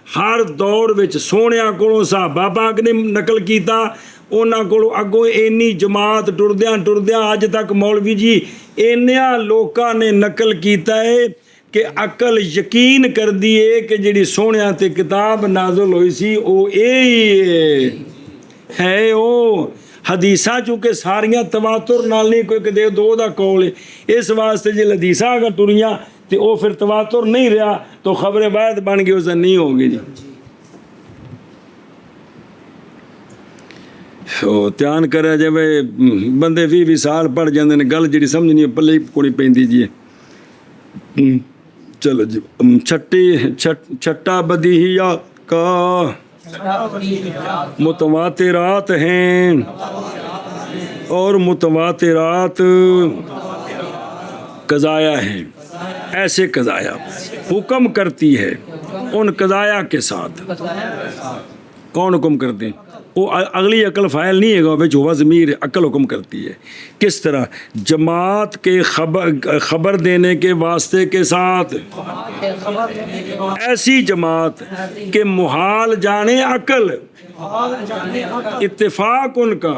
ਹਰ ਦੌਰ ਵਿੱਚ ਸੋਹਣਿਆਂ ਕੋਲੋਂ ਸਹਾਬਾ ਪਾਕ ਨੇ ਨਕਲ ਕੀਤਾ, ਉਹਨਾਂ ਕੋਲੋਂ ਅੱਗੋਂ ਇੰਨੀ ਜਮਾਤ ਟੁਰਦਿਆਂ ਅੱਜ ਤੱਕ ਮੌਲਵੀ ਜੀ ਇੰਨਿਆਂ ਲੋਕਾਂ ਨੇ ਨਕਲ ਕੀਤਾ ਹੈ ਕਿ ਅਕਲ ਯਕੀਨ ਕਰਦੀ ਹੈ ਕਿ ਜਿਹੜੀ ਸੋਹਣਿਆਂ ਤੇ ਕਿਤਾਬ ਨਾਜ਼ਲ ਹੋਈ ਸੀ ਉਹ ਇਹ ਹੀ ਹੈ। ਉਹ ਹਦੀਸਾਂ ਚੂੰਕਿ ਸਾਰੀਆਂ ਤਵਾਤੁਰ ਨਾਲ ਨਹੀਂ, ਕੋਈ ਕਿਤੇ ਦੋ ਦਾ ਕੌਲ ਹੈ, ਇਸ ਵਾਸਤੇ ਜੇ ਹਦੀਸਾਂ ਅਗਰ ਟੁਰੀਆਂ ਤੇ ਉਹ ਫਿਰ ਤਵਾਤੁਰ ਨਹੀਂ ਰਿਹਾ ਤਾਂ ਖਬਰ ਵਾਹਿਦ ਬਣ ਗਈ, ਉਸ ਦਾ ਨਹੀਂ ਹੋਗੀ ਜੀ। ਉਹ ਧਿਆਨ ਕਰਿਆ ਜਾਵੇ, ਬੰਦੇ 20 ਸਾਲ ਪੜ੍ਹ ਜਾਂਦੇ ਨੇ, ਗੱਲ ਜਿਹੜੀ ਸਮਝ ਨਹੀਂ ਪੱਲੇ ਕੋਣੀ ਪੈਂਦੀ ਜੀ। ਚਲੋ ਜੀ ਛੱਟਾ ਬਦੀਹੀਆ ਕਾ متواترات ہیں اور متواترات قضایا ہیں، ایسے قضایا حکم کرتی ہے ان قضایا کے ساتھ۔ کون حکم کرتے ہیں؟ وہ اگلی عقل فائل نہیں ہے گا، بچ ہوا ضمیر عقل حکم کرتی ہے۔ کس طرح؟ جماعت کے خبر دینے کے واسطے کے ساتھ، ایسی جماعت کہ محال جانے عقل، اتفاق ان کا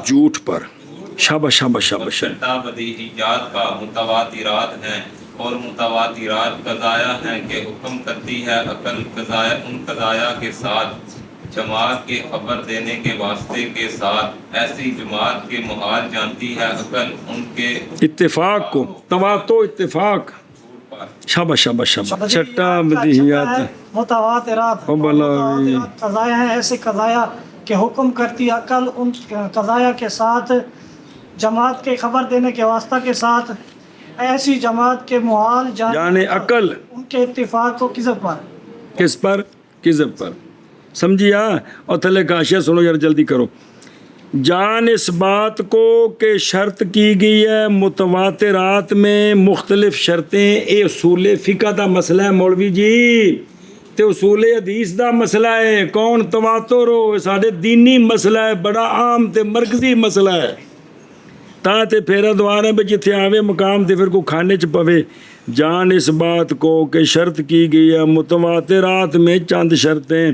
جھوٹ پر۔ شاباش شاباش شاباش۔ بدیہیات کا متواترات ہیں اور متواترات قضایا ہیں کہ حکم کرتی ہے عقل قضایا ان قضایا کے ساتھ، جماعت کے خبر دینے کے واسطے کے ساتھ، ایسی جماعت کے محال جانتی ہے عقل ان کے اتفاق کو، تواتو اتفاق۔ شاباش شاباش شاباش۔ چھٹا بدیہیات متواترات قضایا ہیں، ایسے قضایا کہ حکم کرتی عقل ان قضایا کے ساتھ، جماعت کے خبر دینے کے واسطہ کے ساتھ، ایسی جماعت کے محال جانے عقل ان کے اتفاق کو کذب پر۔ کس پر؟ کذب پر۔ سمجھیا؟ اور تھلے کاشیا سنو یار، جلدی کرو۔ جان اس بات کو کہ شرط کی گئی ہے متواترات میں مختلف شرطیں، اے اصول فقہ دا مسئلہ ہے مولوی جی، تے اصول حدیث دا مسئلہ ہے۔ کون تواتر ہو؟ سارے دینی مسئلہ ہے، بڑا عام تے مرکزی مسئلہ ہے۔ تاں تے پھیرا دوارے بے جتھے آوے مقام تے پھر کو کھانے چ پوے۔ جان اس بات کو کہ شرط کی گئی ہے متواترات میں چند شرطیں۔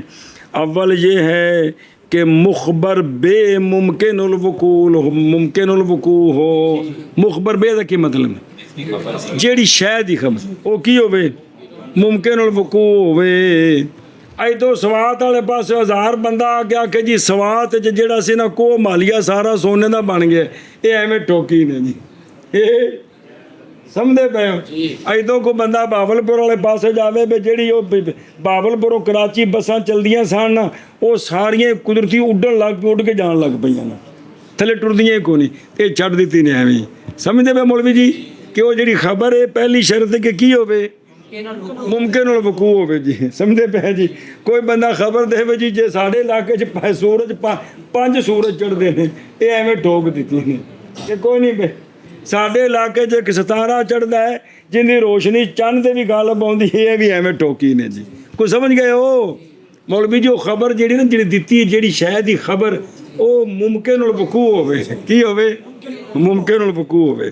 اول یہ ہے کہ مخبر بے ممکن الوقوع ہو۔ مخبر بے دا کی مطلب ہے؟ جیڑی شے دی خبر او کی ہوئے؟ ممکن الوقوع ہوئے۔ اے تو سوات والے پاس 1000 بندہ آ گیا کہ جی سوات جیڑا سی نا کو مالیہ سارا سونے دا بن گیا، یہ ایویں ٹوکی نے جی، سمجھے پے ہو؟ ایدوں کو بندہ باولپور والے پاسے جاوے بے جیڑی وہ باولپوروں کراچی بساں چلدیاں سان نا، وہ ساریاں قدرتی اڈن لگ پہ، اڈ کے جان لگ پہ نا، تھلے ٹردیاں کو نہیں، یہ چھڑ دیتی نے ایویں۔ سمجھے پے مولوی جی کہ وہ جیڑی خبر ہے پہلی شرط ہے کہ کی ہوئے؟ ممکن الوقوع ہوئے جی۔ سمجھے پہ جی؟ کوئی بندہ خبر دے وے جی جے ساڑھے علاقے چ سورج 5 سورج چڑھ دے ہیں، یہ ایویں ٹھوک دیتی نے کہ کوئی نہیں پہ ساڈے علاقے 'چ ایک ستارہ چڑھتا ہے جن کی روشنی چند تے بھی غالب آتی ہے، یہ بھی ایویں ٹوکی نے جی۔ کوئی سمجھ گئے ہو مولوی جو خبر جیڑی نا جیڑی دیتی ہے جیڑی شاید ہی خبر وہ ممکن الوقوع ہوئے، کی ہوئے؟ ممکن الوقوع ہوئے۔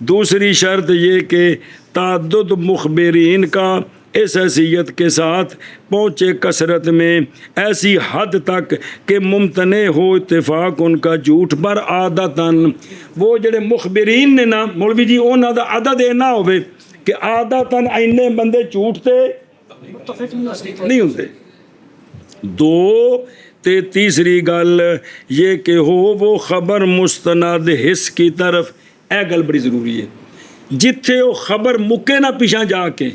دوسری شرط یہ کہ تعدد مخبرین کا اس حیثیت کے ساتھ پہنچے کثرت میں ایسی حد تک کہ ممتنع ہو اتفاق ان کا جھوٹ پر عادتاً۔ وہ جڑے مخبرین نے نا مولوی جی انہاں دا عدد اینا ہوئے کہ عادتاً اینے بندے جھوٹ تے نہیں ہوتے۔ دو تے تیسری گل یہ کہ ہو وہ خبر مستند حس کی طرف، اے گل بڑی ضروری ہے، جتھے وہ خبر مکے نہ پیچھا جا کے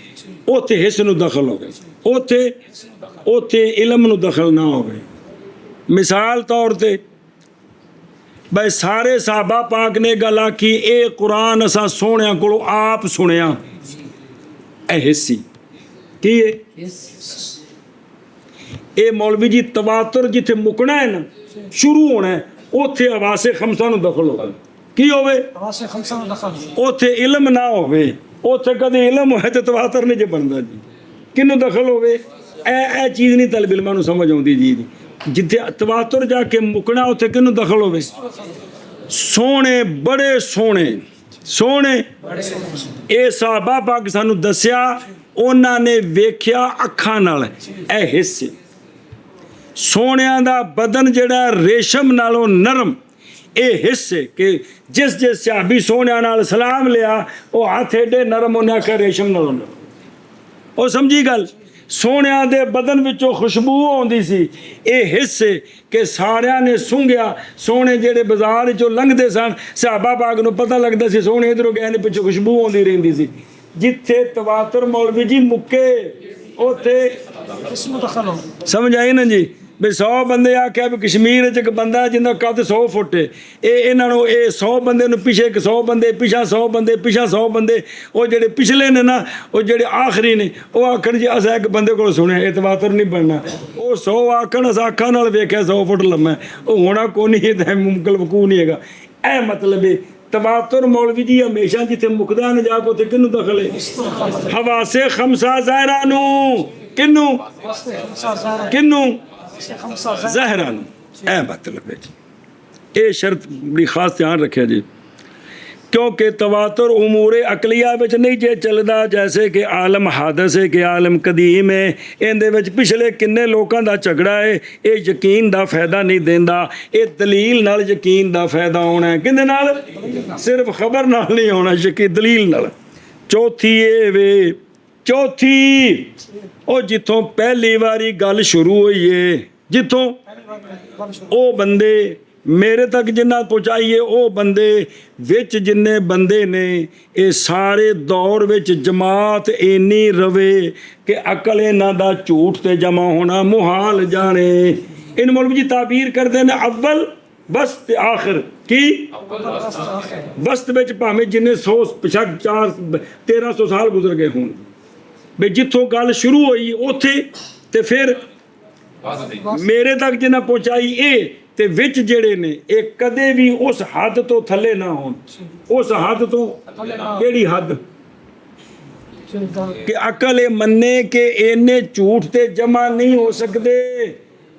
اوتھے حس نو دخل ہو گئے، اوتھے علم نو دخل نہ ہو گئے۔ مثال طور تے بھائی سارے صحابہ پاک نے گل آکھی اے قرآن اساں سونیاں کولو آپ سنیا، اے حسی کی ہے؟ اے مولوی جی تواتر جتھے مکنا ہے نا شروع ہونا ہے اوتھے حواس خمسہ نو دخل ہو گئے، کی ہوئے؟ اوتھے علم نہ ہوئے، اوتھے کدی علم ہوئے تو تواتر نہیں جے بندا جی، کنو دخل ہوئے؟ اے چیز نہیں طالب علماں نو سمجھ آؤندی جی۔ جتھے تواتر جا کے مکنا اوتھے کنو دخل ہوئے؟ سونے بڑے سونے اے صحابہ پاک سانو دسیا انہاں نے ویکھیا اکھاں نال، اے حصے سونیاں دا بدن جڑا ریشم نالوں نرم، اے حصے کہ جس صحابی سونیاں نال سلام لیا وہ ہاتھ ایڈے نرم انہیں آکھا ریشم نالوں نرم۔ وہ سمجھی گل؟ سونیاں دے بدن وچوں خوشبو ہوندی سی، اے حصے کہ ساریاں نے سونگیا، سونے جڑے بازار وچوں لنگدے سن صحابہ پاک نو پتہ لگدا سی سونے ادھروں گئے نے پچھوں خوشبو ہوندی رہندی سی۔ جتھے تواتر مولوی جی مکے اوتھے سمجھ آئی نا جی؟ ਵੀ 100 ਬੰਦੇ ਆਖਿਆ ਵੀ ਕਸ਼ਮੀਰ 'ਚ ਇੱਕ ਬੰਦਾ ਜਿਹਦਾ ਕੱਦ 100 ਫੁੱਟ ਹੈ, ਇਹਨਾਂ ਨੂੰ ਇਹ 100 ਬੰਦੇ ਨੂੰ ਪਿੱਛੇ ਇੱਕ 100 ਬੰਦੇ, ਪਿਛਾ 100 ਬੰਦੇ, ਪਿਛਾ 100 ਬੰਦੇ, ਉਹ ਜਿਹੜੇ ਪਿਛਲੇ ਨੇ ਨਾ, ਉਹ ਜਿਹੜੇ ਆਖਰੀ ਨੇ, ਉਹ ਆਖਣ ਜੀ ਅਸਾਂ ਇੱਕ ਬੰਦੇ ਕੋਲ ਸੁਣਿਆ, ਇਹ ਤਵਾਤਰ ਨਹੀਂ ਬਣਨਾ। ਉਹ 100 ਆਖਣ ਅਸਾਂ ਅੱਖਾਂ ਨਾਲ ਵੇਖਿਆ 100 ਫੁੱਟ ਲੰਮਾ, ਉਹ ਹੋਣਾ ਕੋਈ ਨਹੀਂ, ਇਹ ਤਾਂ ਮੁਮਕਿਨ ਵਕੂ ਨਹੀਂ ਹੈਗਾ। ਇਹ ਮਤਲਬ ਹੈ ਤਵਾਤਰ ਮੌਲਵੀ ਜੀ ਹਮੇਸ਼ਾ ਜਿੱਥੇ ਮੁਕਦਾ ਨਾ ਜਾ ਕੇ ਉੱਥੇ ਕਿਹਨੂੰ ਦਖਲ ਹੈ? ਹਵਾਸੇ ਖਮਸਾ ਜ਼ਾਹਿਰਾ ਨੂੰ, ਕਿਹਨੂੰ ਜ਼ਾਹਿਰਾ ਨੂੰ। ਇਹ ਮਤਲਬ ਹੈ ਜੀ, ਇਹ ਸ਼ਰਤ ਬੜੀ ਖਾਸ ਧਿਆਨ ਰੱਖਿਆ ਜੀ, ਕਿਉਂਕਿ ਤਵਾਤਰ ਉਮੂਰੇ ਅਕਲੀਆ ਵਿੱਚ ਨਹੀਂ ਜੇ ਚੱਲਦਾ, ਜੈਸੇ ਕਿ ਆਲਮ ਹਾਦਸ ਹੈ ਕਿ ਆਲਮ ਕਦੀਮ ਹੈ, ਇਹਦੇ ਵਿੱਚ ਪਿਛਲੇ ਕਿੰਨੇ ਲੋਕਾਂ ਦਾ ਝਗੜਾ ਹੈ, ਇਹ ਯਕੀਨ ਦਾ ਫਾਇਦਾ ਨਹੀਂ ਦਿੰਦਾ। ਇਹ ਦਲੀਲ ਨਾਲ ਯਕੀਨ ਦਾ ਫਾਇਦਾ ਹੋਣਾ ਹੈ। ਕਿਹਦੇ ਨਾਲ? ਸਿਰਫ ਖਬਰ ਨਾਲ ਨਹੀਂ ਹੋਣਾ, ਯਕੀਨ ਦਲੀਲ ਨਾਲ। ਚੌਥੀ ਇਹ ਵੇ, ਚੌਥੀ ਉਹ ਜਿੱਥੋਂ ਪਹਿਲੀ ਵਾਰੀ ਗੱਲ ਸ਼ੁਰੂ ਹੋਈ ਹੈ, ਜਿੱਥੋਂ ਉਹ ਬੰਦੇ ਮੇਰੇ ਤੱਕ ਜਿੰਨਾ ਪਹੁੰਚਾਈਏ, ਉਹ ਬੰਦੇ ਵਿੱਚ ਜਿੰਨੇ ਬੰਦੇ ਨੇ, ਇਹ ਸਾਰੇ ਦੌਰ ਵਿੱਚ ਜਮਾਤ ਇੰਨੀ ਰਵੇ ਕਿ ਅਕਲ ਇਹਨਾਂ ਦਾ ਝੂਠ ਤੇ ਜਮਾ ਹੋਣਾ ਮੁਹਾਲ ਜਾਣੇ। ਇਹਨੂੰ ਮੌਲਵੀ ਜੀ ਤਾਬੀਰ ਕਰਦੇ ਨੇ ਅਵਲ ਵਸਤ ਤੇ ਆਖਿਰ। ਕੀ ਵਸਤ ਵਿੱਚ ਭਾਵੇਂ ਜਿੰਨੇ 100 1300 ਸਾਲ ਗੁਜ਼ਰ ਗਏ ਹੋਣ, ਵੀ ਜਿੱਥੋਂ ਗੱਲ ਸ਼ੁਰੂ ਹੋਈ ਉੱਥੇ ਤੇ ਫਿਰ ਮੇਰੇ ਤੱਕ ਜਿੰਨਾ ਪਹੁੰਚਾਈ ਇਹ, ਤੇ ਵਿੱਚ ਜਿਹੜੇ ਨੇ ਇਹ ਕਦੇ ਵੀ ਉਸ ਹੱਦ ਤੋਂ ਥੱਲੇ ਨਾ ਹੋਣ। ਉਸ ਹੱਦ ਤੋਂ ਕਿਹੜੀ ਹੱਦ? ਕਿ ਅਕਲ ਇਹ ਮੰਨੇ ਕਿ ਇਹਨੇ ਝੂਠ ਤੇ ਜਮਾ ਨਹੀਂ ਹੋ ਸਕਦੇ।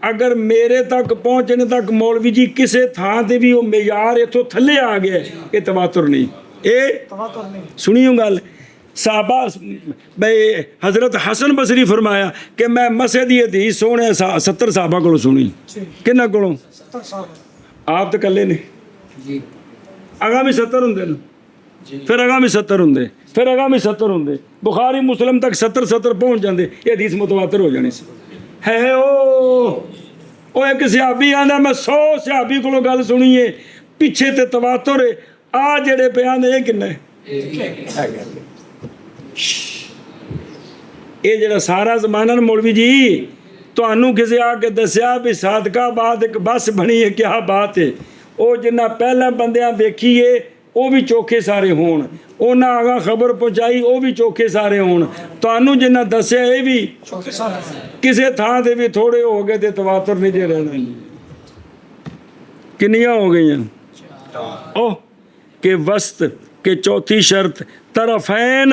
ਅਗਰ ਮੇਰੇ ਤੱਕ ਪਹੁੰਚਣ ਤੱਕ ਮੌਲਵੀ ਜੀ ਕਿਸੇ ਥਾਂ ਤੇ ਵੀ ਉਹ ਮਿਆਰ ਇੱਥੋਂ ਥੱਲੇ ਆ ਗਿਆ, ਇਹ ਤਵਾਤੁਰ ਨਹੀਂ। ਇਹ ਸੁਣੀਓ ਗੱਲ, ਸਾਹਬਾ ਬਈ ਹਜ਼ਰਤ ਹਸਨ ਬਸਰੀ ਫਰਮਾਇਆ ਕਿ ਮੈਂ ਮਸਜਿਦ ਦੀ ਹਦੀਸ ਸੋਹਣੇ 70 ਸਾਹਬਾ ਕੋਲੋਂ ਸੁਣੀ। ਕਿਹਨਾਂ ਕੋਲੋਂ? ਆਪ ਤਾਂ ਇਕੱਲੇ ਨੇ ਜੀ, ਅਗਾ ਵੀ 70 ਹੁੰਦੇ ਨੇ, ਫਿਰ ਅਗਾ ਵੀ 70 ਹੁੰਦੇ, ਫਿਰ ਅਗਾ ਵੀ 70 ਹੁੰਦੇ, ਬੁਖਾਰੀ ਮੁਸਲਿਮ ਤੱਕ 70 ਪਹੁੰਚ ਜਾਂਦੇ, ਇਹ ਹਦੀਸ ਮੁਤਵਾਤਰ ਹੋ ਜਾਣੀ ਸੀ। ਹੈ ਉਹ ਇੱਕ ਸਿਹਾਬੀ ਆਂਦਾ ਮੈਂ 100 ਸਿਹਾਬੀ ਕੋਲੋਂ ਗੱਲ ਸੁਣੀਏ, ਪਿੱਛੇ ਤੇ ਤਵਾਤਰ ਹੈ, ਆ ਜਿਹੜੇ ਬਿਆਨ ਇਹ ਕਿੰਨਾ ਹੈ? ਇਹ ਜਿਹੜਾ ਸਾਰਾ ਜ਼ਮਾਨਾ ਨਾ ਮੌਲਵੀ ਜੀ ਤੁਹਾਨੂੰ ਕਿਸੇ ਆ ਕੇ ਦੱਸਿਆ ਵੀ ਸਾਦਕਾਬਾਦ ਇੱਕ ਬੱਸ ਬਣੀ ਹੈ, ਕਿਆ ਬਾਤ ਹੈ, ਉਹ ਜਿੰਨਾ ਪਹਿਲਾਂ ਬੰਦਿਆਂ ਵੇਖੀਏ ਉਹ ਵੀ ਚੋਖੇ ਸਾਰੇ ਹੋਣ, ਉਹਨਾਂ ਆਗਾ ਖਬਰ ਪਹੁੰਚਾਈ ਉਹ ਵੀ ਚੋਖੇ ਸਾਰੇ ਹੋਣ, ਤੁਹਾਨੂੰ ਜਿੰਨਾ ਦੱਸਿਆ ਇਹ ਵੀ ਕਿਸੇ ਥਾਂ ਤੇ ਵੀ ਥੋੜੇ ਹੋ ਗਏ ਤੇ ਤਵਾਤਰ ਨਹੀਂ ਜੇ ਰਹਿਣਾ। ਕਿੰਨੀਆਂ ਹੋ ਗਈਆਂ? ਉਹ ਕਿ ਵਸਤ ਕਿ ਚੌਥੀ ਸ਼ਰਤ ਤਰਫੈਨ,